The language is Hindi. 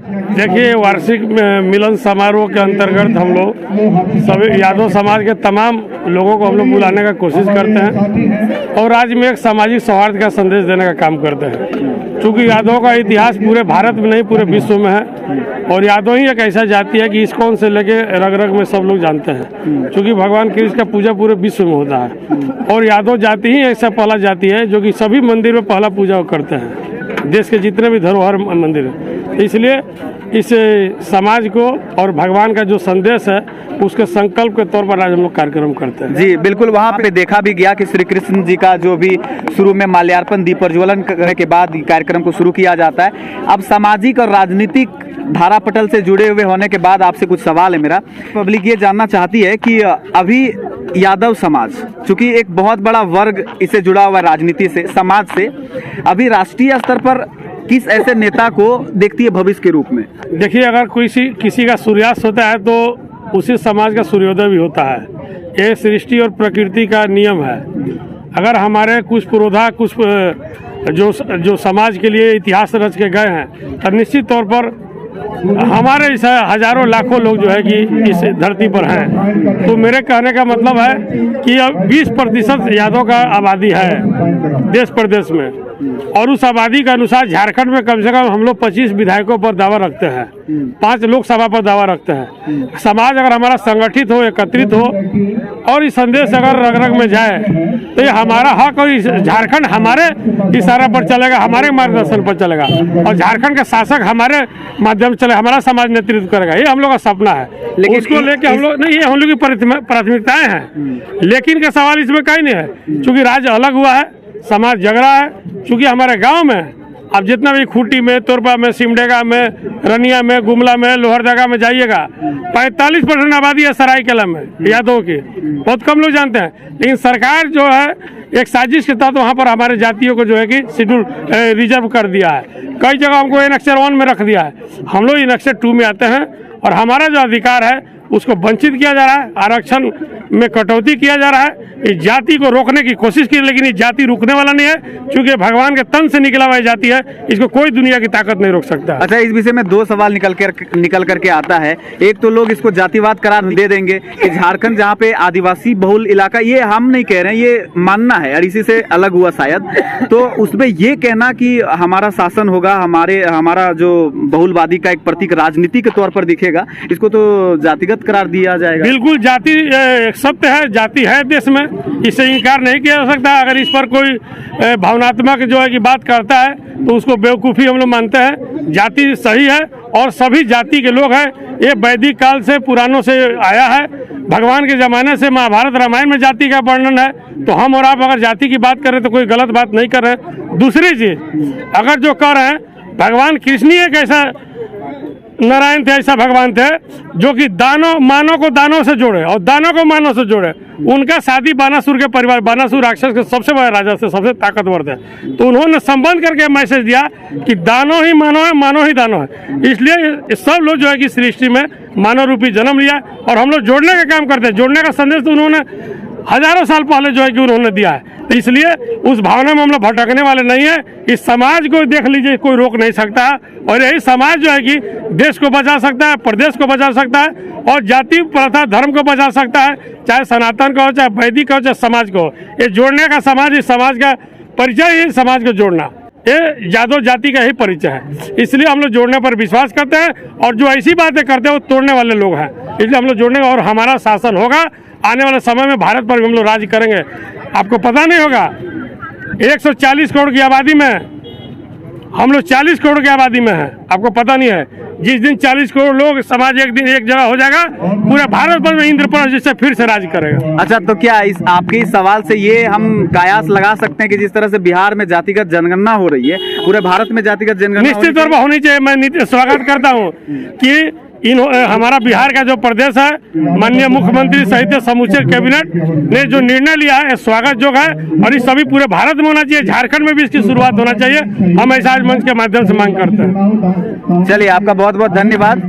देखिए, वार्षिक मिलन समारोह के अंतर्गत हम लोग सभी यादव समाज के तमाम लोगों को हम लोग बुलाने का कोशिश करते हैं और राज्य में एक सामाजिक सौहार्द का संदेश देने का काम करते हैं। क्योंकि यादव का इतिहास पूरे भारत में नहीं पूरे विश्व में है और यादव ही एक ऐसा जाति है कि इस्कॉन से लेके रग रग में सब लोग जानते हैं। क्योंकि भगवान कृष्ण का पूजा पूरे विश्व में होता है और यादव जाति ही ऐसा पहला जाति है जो कि सभी मंदिर में पहला पूजा करते हैं, देश के जितने भी धरोहर मंदिर हैं। इसलिए इस समाज को और भगवान का जो संदेश है उसके संकल्प के तौर पर आज हम लोग कार्यक्रम करते हैं। जी बिल्कुल, वहाँ पे देखा भी गया कि श्री कृष्ण जी का जो भी शुरू में माल्यार्पण दीप प्रज्वलन करने के बाद कार्यक्रम को शुरू किया जाता है। अब सामाजिक और राजनीतिक धारा पटल से जुड़े हुए होने के बाद आपसे कुछ सवाल है मेरा। पब्लिक ये जानना चाहती है कि अभी यादव समाज, चूंकि एक बहुत बड़ा वर्ग इससे जुड़ा हुआ है राजनीति से, समाज से, अभी राष्ट्रीय स्तर पर किस ऐसे नेता को देखती है भविष्य के रूप में? देखिए, अगर किसी का सूर्यास्त होता है तो उसी समाज का सूर्योदय भी होता है। ये सृष्टि और प्रकृति का नियम है। अगर हमारे कुछ पुरोधा कुछ जो समाज के लिए इतिहास रच के गए हैं तो निश्चित तौर पर हमारे इस हजारों लाखों लोग जो है कि इस धरती पर हैं। तो मेरे कहने का मतलब है कि अब 20% यादव का आबादी है देश प्रदेश में और उस आबादी के अनुसार झारखंड में कम से कम हम लोग 25 विधायकों पर दावा रखते हैं, 5 लोकसभा पर दावा रखते हैं। समाज अगर हमारा संगठित हो, एकत्रित हो और इस संदेश अगर रग रग में जाए तो ये हमारा हक और झारखंड हमारे इशारा पर चलेगा, हमारे मार्गदर्शन पर चलेगा और झारखंड का शासक हमारे माध्यम से हमारा समाज नेतृत्व करेगा। ये हम लोग का सपना है। लेकिन उसको लेके हम लोग नहीं, ये हम लोग की प्राथमिकताएं हैं। लेकिन का सवाल इसमें कहीं नहीं है, क्योंकि राज्य अलग हुआ है, समाज जग रहा है। क्योंकि हमारे गांव में अब जितना भी खूंटी में, तोरपा में, सिमडेगा में, रनिया में, गुमला में, लोहरदगा में जाइएगा 45% आबादी है सरायकेला में यादव की। बहुत कम लोग जानते हैं। लेकिन सरकार जो है एक साजिश के तहत वहाँ पर हमारे जातियों को जो है कि शेड्यूल रिजर्व कर दिया है। कई जगह हमको एनेक्सर 1 में रख दिया है, हम लोग एनेक्सर 2 में आते हैं और हमारा जो अधिकार है उसको वंचित किया जा रहा है। आरक्षण में कटौती किया जा रहा है। इस जाति को रोकने की कोशिश की, लेकिन ये जाति रुकने वाला नहीं है क्योंकि भगवान के तन से निकला हुआ जाति है। इसको कोई दुनिया की ताकत नहीं रोक सकता। अच्छा, इस विषय में 2 सवाल निकल करके आता है। एक तो लोग इसको जातिवाद करार दे देंगे कि झारखंड जहाँ पे आदिवासी बहुल इलाका, ये हम नहीं कह रहे हैं, ये मानना है और इसी से अलग हुआ शायद, तो उसमें ये कहना कि हमारा शासन होगा, हमारा जो बहुलवादी का एक प्रतीक राजनीति के तौर पर दिखेगा, इसको तो जातिगत करार दिया जाएगा। बिल्कुल, जाति सत्य है, जाति है देश में, इससे इनकार नहीं किया जा सकता। अगर इस पर कोई भावनात्मक जो है कि बात करता है तो उसको बेवकूफ़ी हम लोग मानते हैं। जाति सही है और सभी जाति के लोग हैं। ये वैदिक काल से पुरानों से आया है। भगवान के ज़माने से महाभारत रामायण में जाति का वर्णन है। तो हम और आप अगर जाति की बात करें तो कोई गलत बात नहीं कर रहे। दूसरी चीज़, अगर जो कर रहे हैं, भगवान कृष्ण ही एक ऐसा नारायण थे, ऐसा भगवान थे जो कि मानव को दानों से जोड़े और दानों को मानव से जोड़े। उनका शादी बानासुर के परिवार, बानासुर राक्षस के सबसे बड़े राजा से, सबसे ताकतवर थे। तो उन्होंने संबंध करके मैसेज दिया कि दानों ही मानव है, मानव ही दानव है। इसलिए सब लोग जो है कि सृष्टि में मानव रूपी जन्म लिया और हम लोग जोड़ने का काम करते हैं। जोड़ने का संदेश तो उन्होंने हजारों साल पहले जो है कि उन्होंने दिया है। तो इसलिए उस भावना में हम लोग भटकने वाले नहीं है। इस समाज को देख लीजिए, कोई रोक नहीं सकता और यही समाज जो है कि देश को बचा सकता है, प्रदेश को बचा सकता है और जाति प्रथा धर्म को बचा सकता है, चाहे सनातन का हो, चाहे वैदिक का हो, चाहे समाज को। ये जोड़ने का समाज, इस समाज का परिचय ही समाज को जोड़ना, ये यादव जाति का ही परिचय है। इसलिए हम लोग जोड़ने पर विश्वास करते हैं और जो ऐसी बातें करते हैं वो तोड़ने वाले लोग हैं। इसलिए हम लोग जोड़ने और हमारा शासन होगा। आने वाले समय में भारत पर भी हम लोग राज करेंगे। आपको पता नहीं होगा, 140 करोड़ की आबादी में हम लोग 40 करोड़ की आबादी में हैं। आपको पता नहीं है, जिस दिन 40 करोड़ लोग समाज एक दिन एक जगह हो जाएगा, पूरे भारत पर में इंद्रप्रस्थ जिससे फिर से राज करेगा। अच्छा, तो क्या आपके इस सवाल से ये हम कयास लगा सकते हैं कि जिस तरह से बिहार में जातिगत जनगणना हो रही है, पूरे भारत में जातिगत जनगणना निश्चित तौर पर होनी चाहिए। मैं स्वागत करता हूँ कि हमारा बिहार का जो प्रदेश है, माननीय मुख्यमंत्री सहित समूचे कैबिनेट ने जो निर्णय लिया है स्वागत योग्य है और इस सभी पूरे भारत में होना चाहिए। झारखंड में भी इसकी शुरुआत होना चाहिए। हम ऐसा आज मंच के माध्यम से मांग करते हैं। चलिए, आपका बहुत बहुत धन्यवाद।